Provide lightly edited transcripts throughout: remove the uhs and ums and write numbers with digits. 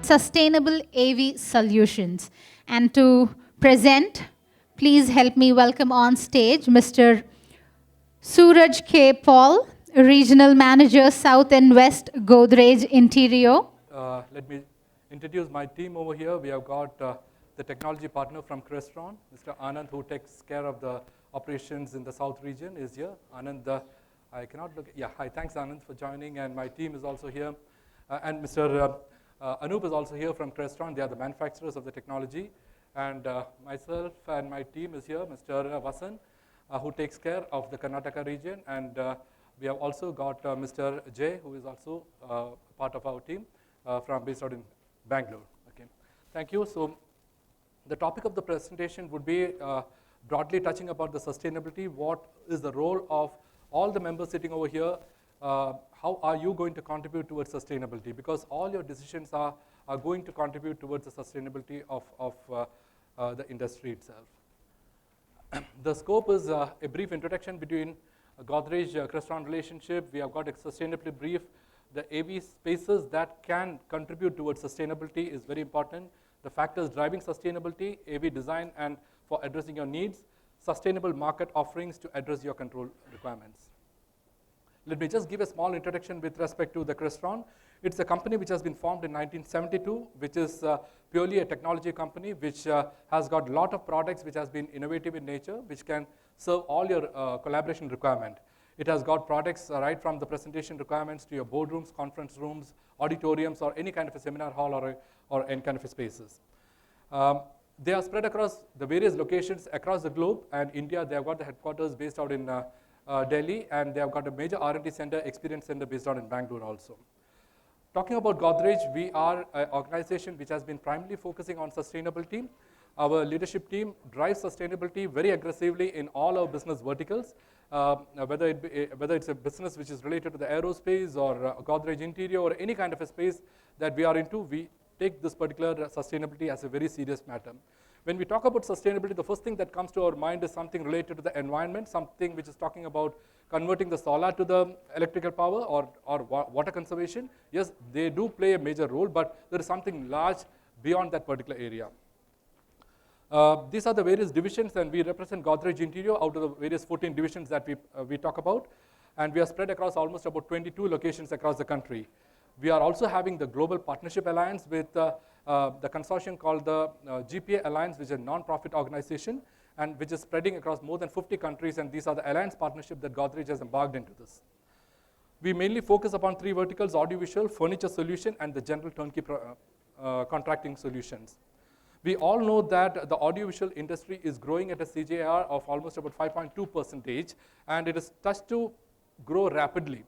Sustainable AV solutions. And to present, please help me welcome on stage Mr. Sooraj K. Paul, Regional Manager, South and West, Godrej Interio. Let me introduce my team over here. We have got the technology partner from Crestron, Mr. Anand, who takes care of the operations in the South region, is here. Anand, I cannot look, yeah, hi, thanks Anand for joining, and my team is also here. And Mr. Anup is also here from Crestron. They are the manufacturers of the technology. And myself and my team is here, Mr. Vasan, who takes care of the Karnataka region. And we have also got Mr. Jay, who is also part of our team, based out in Bengaluru. Okay. Thank you. So the topic of the presentation would be broadly touching about the sustainability. What is the role of all the members sitting over here? How are you going to contribute towards sustainability? Because all your decisions are going to contribute towards the sustainability of the industry itself. The scope is a brief introduction between Godrej-Crestron relationship. We have got a sustainability brief. The AV spaces that can contribute towards sustainability is very important. The factors driving sustainability, AV design and for addressing your needs, sustainable market offerings to address your control requirements. Let me just give a small introduction with respect to the Crestron. It's a company which has been formed in 1972, which is purely a technology company, which has got a lot of products which has been innovative in nature, which can serve all your collaboration requirement. It has got products right from the presentation requirements to your boardrooms, conference rooms, auditoriums, or any kind of a seminar hall or any kind of a spaces. They are spread across the various locations across the globe, and India, they have got the headquarters based out in Delhi, and they have got a major R&D center, experience center based out in Bengaluru also. Talking about Godrej, we are an organization which has been primarily focusing on sustainability. Our leadership team drives sustainability very aggressively in all our business verticals. Whether it's a business which is related to the aerospace or Godrej Interio or any kind of a space that we are into, we take this particular sustainability as a very serious matter. When we talk about sustainability, the first thing that comes to our mind is something related to the environment, something which is talking about converting the solar to the electrical power or water conservation. Yes, they do play a major role, but there is something large beyond that particular area. These are the various divisions, and we represent Godrej Interio out of the various 14 divisions that we talk about. And we are spread across almost about 22 locations across the country. We are also having the Global Partnership Alliance with the consortium called the GPA Alliance, which is a non-profit organization, and which is spreading across more than 50 countries, and these are the alliance partnership that Godrej has embarked into this. We mainly focus upon three verticals: audiovisual, furniture solution, and the general turnkey contracting solutions. We all know that the audiovisual industry is growing at a CAGR of almost about 5.2%, and it is touched to grow rapidly.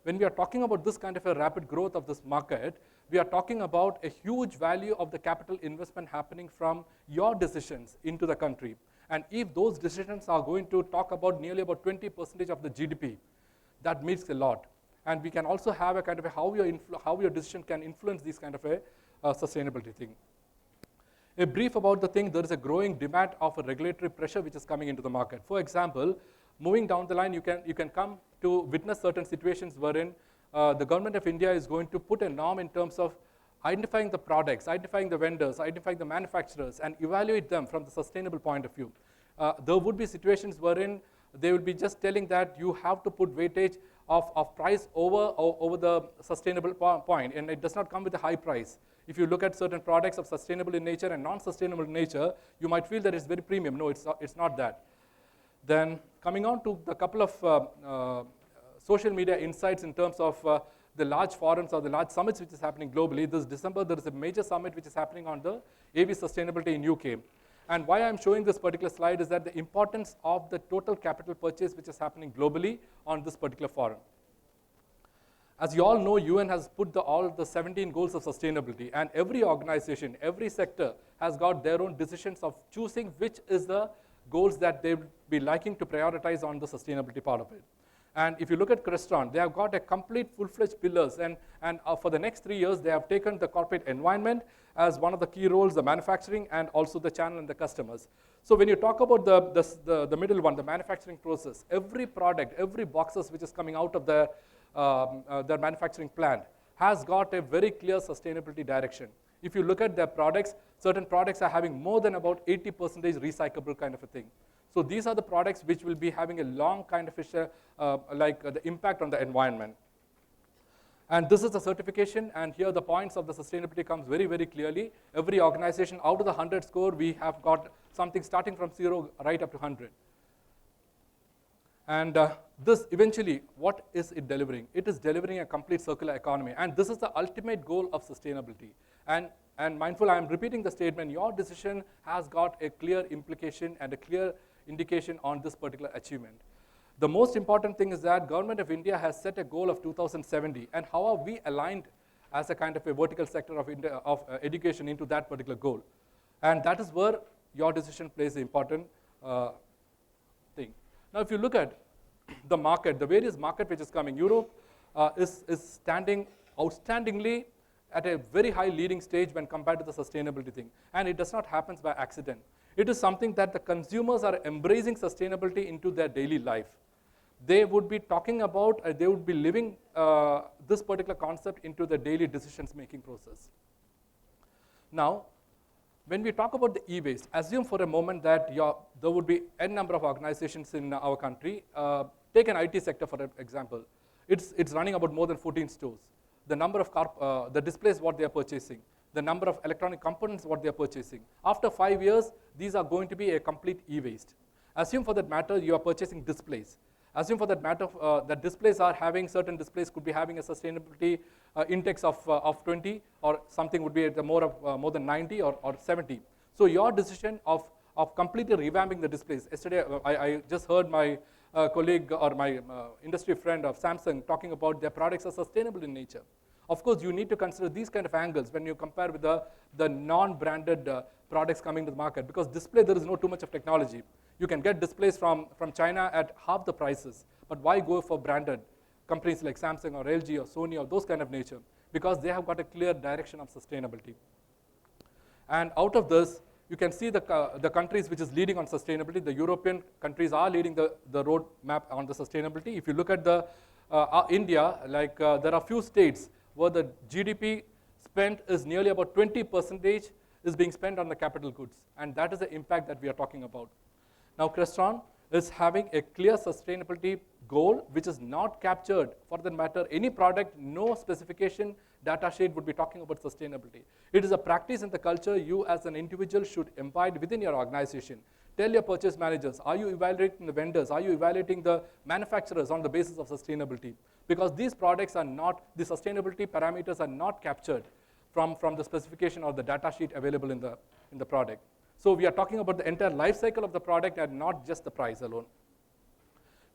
When we are talking about this kind of a rapid growth of this market, we are talking about a huge value of the capital investment happening from your decisions into the country. And if those decisions are going to talk about nearly about 20% of the GDP, that means a lot. And we can also have a kind of a how your decision can influence this kind of a sustainability thing. A brief about the thing: there is a growing demand of a regulatory pressure which is coming into the market. For example, moving down the line, you can come to witness certain situations wherein the government of India is going to put a norm in terms of identifying the products, identifying the vendors, identifying the manufacturers, and evaluate them from the sustainable point of view. There would be situations wherein they will be just telling that you have to put weightage of price over the sustainable point, and it does not come with a high price. If you look at certain products of sustainable in nature and non-sustainable in nature, you might feel that it's very premium. No, it's not that. Then coming on to the couple of social media insights in terms of the large forums or the large summits which is happening globally. This December, there is a major summit which is happening on the AV sustainability in UK. And why I'm showing this particular slide is that the importance of the total capital purchase which is happening globally on this particular forum. As you all know, UN has put all the 17 goals of sustainability, and every organization, every sector has got their own decisions of choosing which is the goals that they would be liking to prioritize on the sustainability part of it. And if you look at Crestron, they have got a complete full-fledged pillars, and for the next 3 years, they have taken the corporate environment, as one of the key roles, the manufacturing and also the channel and the customers. So when you talk about the middle one, the manufacturing process, every product, every boxes which is coming out of their manufacturing plant has got a very clear sustainability direction. If you look at their products, certain products are having more than about 80% recyclable kind of a thing. So these are the products which will be having a long kind of the impact on the environment. And this is the certification, and here the points of the sustainability comes very, very clearly. Every organization, out of the 100 score, we have got something starting from 0 right up to 100. And this eventually, what is it delivering? It is delivering a complete circular economy, and this is the ultimate goal of sustainability. And mindful, I am repeating the statement, your decision has got a clear implication and a clear indication on this particular achievement. The most important thing is that Government of India has set a goal of 2070, and how are we aligned as a kind of a vertical sector of education into that particular goal? And that is where your decision plays an important thing. Now, if you look at the market, the various market which is coming, Europe is standing outstandingly at a very high leading stage when compared to the sustainability thing. And it does not happen by accident. It is something that the consumers are embracing sustainability into their daily life. They would be talking about, they would be living this particular concept into the daily decisions-making process. Now, when we talk about the e-waste, assume for a moment that there would be n number of organizations in our country. Take an IT sector for example. It's running about more than 14 stores. The number of the displays what they are purchasing, the number of electronic components what they are purchasing. After 5 years, these are going to be a complete e-waste. Assume for that matter you are purchasing displays. Assume for that matter that displays are having, certain displays could be having a sustainability index of 20, or something would be at the more than 90 or 70. So your decision of completely revamping the displays. Yesterday I just heard my colleague or my industry friend of Samsung talking about their products are sustainable in nature. Of course, you need to consider these kind of angles when you compare with the non-branded products coming to the market, because display, there is no too much of technology. You can get displays from China at half the prices, but why go for branded companies like Samsung or LG or Sony or those kind of nature? Because they have got a clear direction of sustainability. And out of this, you can see the countries which is leading on sustainability. The European countries are leading the road map on the sustainability. If you look at India, there are few states where the GDP spent is nearly about 20% is being spent on the capital goods, and that is the impact that we are talking about. Now, Crestron is having a clear sustainability goal which is not captured. For that matter, any product, no specification, data sheet would be talking about sustainability. It is a practice in the culture you as an individual should imbibe within your organization. Tell your purchase managers, are you evaluating the vendors? Are you evaluating the manufacturers on the basis of sustainability? Because these products are not, the sustainability parameters are not captured from the specification or the data sheet available in the product. So we are talking about the entire life cycle of the product and not just the price alone.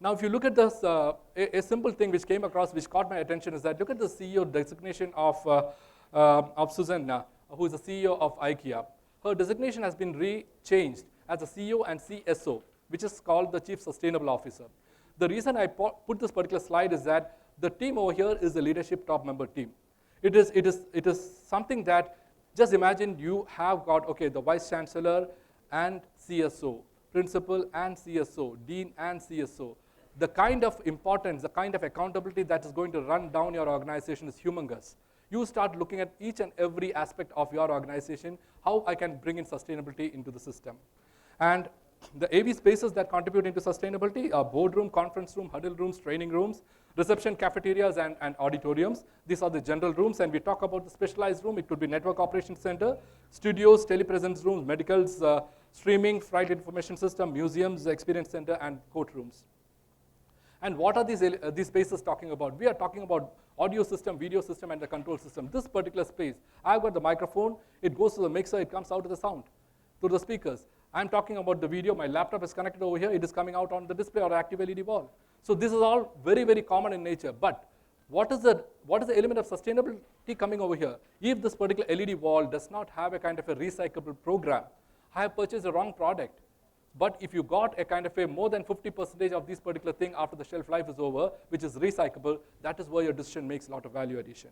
Now, if you look at this, a simple thing which came across, which caught my attention, is that look at the CEO designation of Susanna, who is the CEO of IKEA. Her designation has been changed as a CEO and CSO, which is called the Chief Sustainable Officer. The reason I put this particular slide is that the team over here is the leadership top member team. It is something that, just imagine you have got, okay, the Vice Chancellor and CSO, Principal and CSO, Dean and CSO. The kind of importance, the kind of accountability that is going to run down your organization is humongous. You start looking at each and every aspect of your organization, how I can bring in sustainability into the system. And the AV spaces that contribute into sustainability are boardroom, conference room, huddle rooms, training rooms, reception cafeterias, and auditoriums. These are the general rooms, and we talk about the specialized room. It could be network operations center, studios, telepresence rooms, medicals, streaming, flight information system, museums, experience center, and courtrooms. And what are these spaces talking about? We are talking about audio system, video system, and the control system. This particular space, I've got the microphone, it goes to the mixer, it comes out to the sound, to the speakers. I'm talking about the video, my laptop is connected over here, it is coming out on the display or active LED wall. So this is all very, very common in nature. But what is the element of sustainability coming over here? If this particular LED wall does not have a kind of a recyclable program, I have purchased the wrong product. But if you got a kind of a more than 50% of this particular thing after the shelf life is over, which is recyclable, that is where your decision makes a lot of value addition.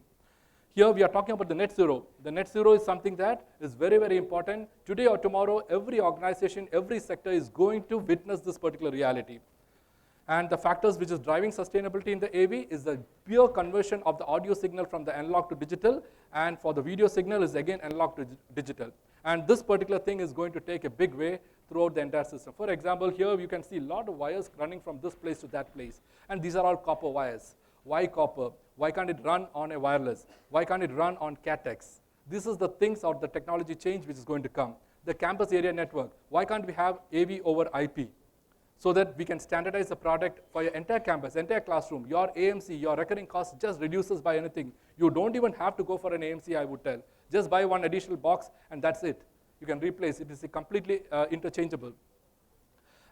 Here we are talking about the net zero. The net zero is something that is very, very important. Today or tomorrow, every organization, every sector is going to witness this particular reality. And the factors which is driving sustainability in the AV is the pure conversion of the audio signal from the analog to digital, and for the video signal is again analog to digital. And this particular thing is going to take a big way throughout the entire system. For example, here you can see a lot of wires running from this place to that place. And these are all copper wires. Why copper? Why can't it run on a wireless? Why can't it run on CATX? This is the things of the technology change which is going to come. The campus area network. Why can't we have AV over IP? So that we can standardize the product for your entire campus, entire classroom. Your AMC, your recurring cost just reduces by anything. You don't even have to go for an AMC, I would tell. Just buy one additional box and that's it. You can replace it. It is completely interchangeable.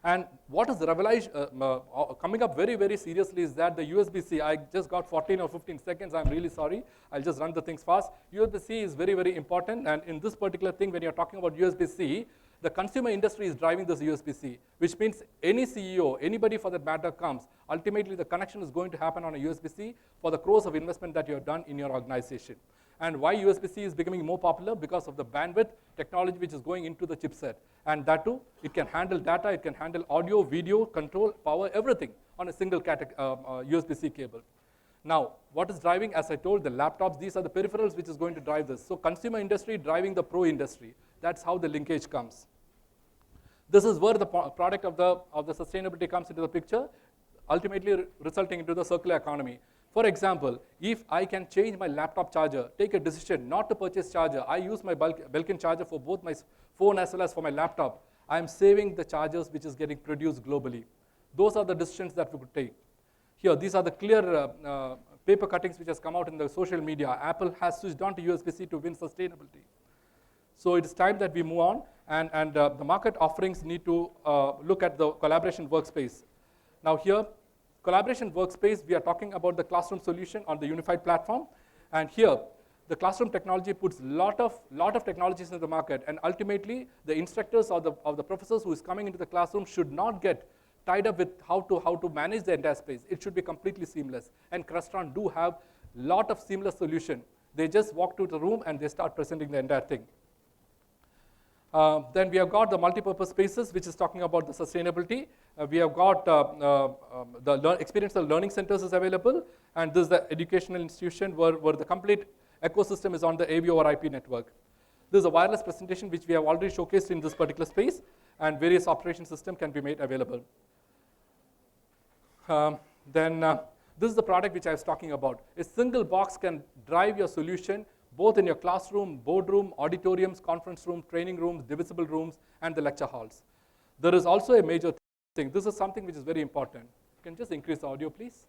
And what is the revelation coming up very, very seriously is that the USB-C, I just got 14 or 15 seconds, I'm really sorry. I'll just run the things fast. USB-C is very, very important, and in this particular thing, when you're talking about USB-C, the consumer industry is driving this USB-C, which means any CEO, anybody for that matter comes, ultimately the connection is going to happen on a USB-C for the crores of investment that you have done in your organization. And why USB-C is becoming more popular? Because of the bandwidth technology which is going into the chipset. And that too, it can handle data, it can handle audio, video, control, power, everything on a single USB-C cable. Now, what is driving, as I told, the laptops, these are the peripherals which is going to drive this. So consumer industry driving the pro industry. That's how the linkage comes. This is where the product of the sustainability comes into the picture, ultimately resulting into the circular economy. For example, if I can change my laptop charger, take a decision not to purchase charger, I use my Belkin charger for both my phone as well as for my laptop, I'm saving the chargers which is getting produced globally. Those are the decisions that we could take. Here, these are the clear paper cuttings which has come out in the social media. Apple has switched on to USB-C to win sustainability. So it is time that we move on, and the market offerings need to look at the collaboration workspace. Now here, collaboration workspace, we are talking about the classroom solution on the unified platform. And here, the classroom technology puts lot of technologies in the market, and ultimately, the instructors or the professors who is coming into the classroom should not get tied up with how to manage the entire space. It should be completely seamless. And Crestron do have lot of seamless solution. They just walk to the room and they start presenting the entire thing. Then we have got the multipurpose spaces, which is talking about the sustainability. We have got the experiential learning centers is available, and this is the educational institution where the complete ecosystem is on the AV over IP network. This is a wireless presentation which we have already showcased in this particular space, and various operation systems can be made available. This is the product which I was talking about. A single box can drive your solution both in your classroom, boardroom, auditoriums, conference room, training rooms, divisible rooms, and the lecture halls. There is also a major thing. This is something which is very important. You can just increase the audio, please.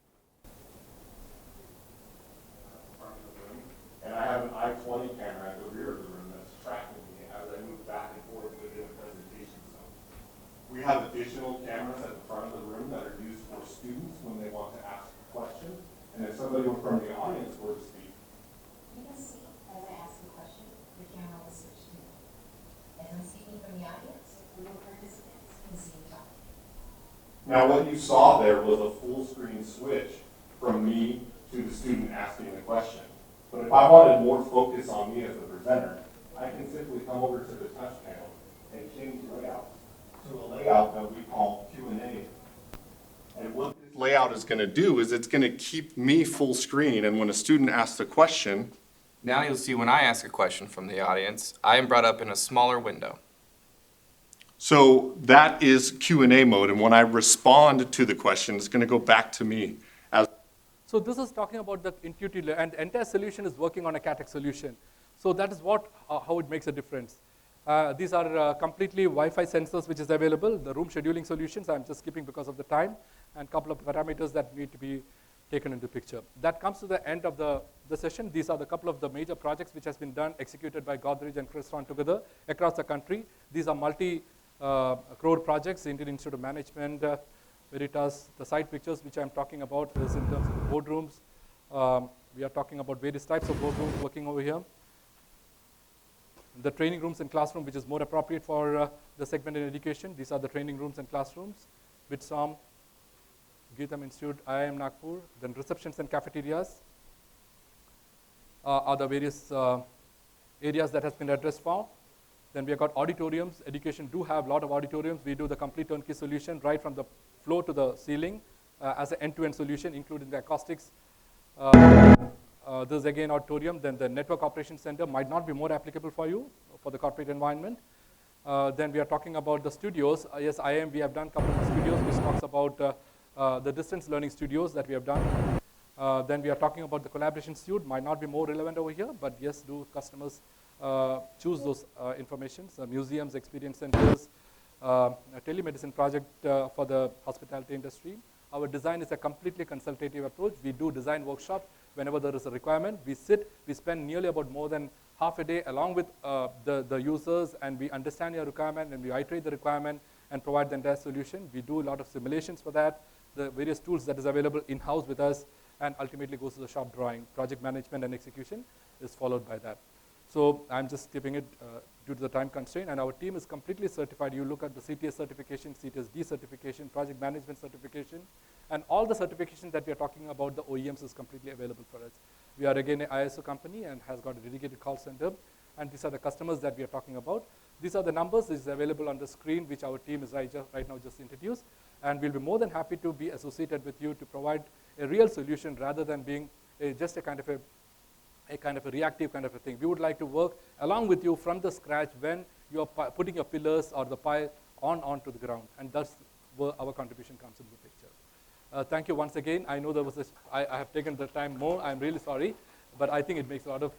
And I have an I-20 camera at the rear of the room that's tracking me as I move back and forth within a presentation zone. We have additional cameras at the front of the room that are used for students when they want to ask a question. And if somebody from the audience were to speak, you can see as I ask the question, the camera will switch to me. As I'm speaking from the audience, the participants can see me talking. now what you saw there was a full screen switch from me to the student asking the question. But if I wanted more focus on me as a presenter, I can simply come over to the touch panel and change layout to a layout that we call Q&A. And what this layout is going to do is it's going to keep me full screen, and when a student asks a question, Now you'll see when I ask a question from the audience, I am brought up in a smaller window. so that is Q&A mode, and when I respond to the question, it's going to go back to me as. So this is talking about the intuitive, and the entire solution is working on a CATX solution. So that is how it makes a difference. These are completely Wi-Fi sensors which is available, the room scheduling solutions, I'm just skipping because of the time, and a couple of parameters that need to be taken into picture. That comes to the end of the session. These are the couple of the major projects which has been done, executed by Godrej and Crestron together across the country. These are multi-crore projects, Indian Institute of Management, Veritas. The side pictures which I'm talking about is in terms of the boardrooms. We are talking about various types of boardrooms working over here. The training rooms and classroom, which is more appropriate for the segment in education. These are the training rooms and classrooms. Bitsom, Geetam Institute, IIM Nagpur, then receptions and cafeterias. are the various areas that has been addressed for. Then we have got auditoriums. Education do have a lot of auditoriums. We do the complete turnkey solution right from the floor to the ceiling as an end-to-end solution, including the acoustics. This is again auditorium. Then the network operations center might not be more applicable for you for the corporate environment. Then we are talking about the studios. Yes, we have done a couple of studios which talks about the distance learning studios that we have done. Then we are talking about the collaboration suite. Might not be more relevant over here, but yes, do customers choose those informations. Museums, experience centers, a telemedicine project for the hospitality industry. Our design is a completely consultative approach. We do design workshops whenever there is a requirement. We sit, we spend nearly about more than half a day along with the users, and we understand your requirement, and we iterate the requirement and provide the entire solution. We do a lot of simulations for that, the various tools that is available in-house with us, and ultimately goes to the shop drawing. Project management and execution is followed by that. So I'm just skipping it due to the time constraint, and our team is completely certified. You look at the CTS certification, CTS-D certification, project management certification, and all the certifications that we are talking about, the OEMs is completely available for us. We are again an ISO company and has got a dedicated call center, and these are the customers that we are talking about. These are the numbers. This is available on the screen, which our team is right now just introduced, and we'll be more than happy to be associated with you to provide a real solution rather than being just a kind of a reactive kind of a thing. We would like to work along with you from the scratch when you are putting your pillars or the pile onto the ground, and that's where our contribution comes into the picture. Thank you once again. I know there was I have taken the time more. I'm really sorry, but I think it makes a lot of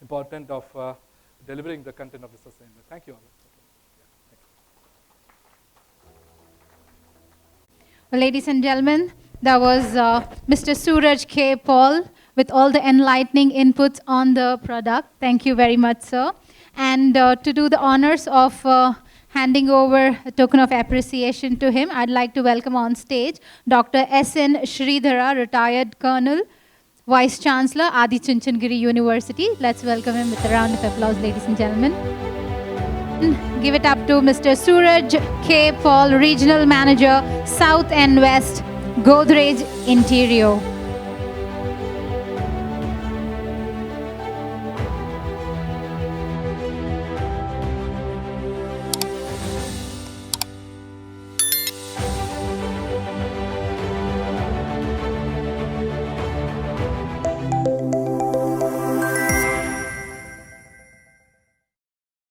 important of delivering the content of the sustainment. Thank you all. Well, ladies and gentlemen, that was Mr. Sooraj K. Paul with all the enlightening inputs on the product. Thank you very much, sir. And to do the honors of handing over a token of appreciation to him, I'd like to welcome on stage Dr. S.N. Sridhara, retired Colonel, Vice Chancellor, Adi Chunchandgiri University. Let's welcome him with a round of applause, ladies and gentlemen. Give it up to Mr. Sooraj K. Paul, Regional Manager, South and West, Godrej Interio.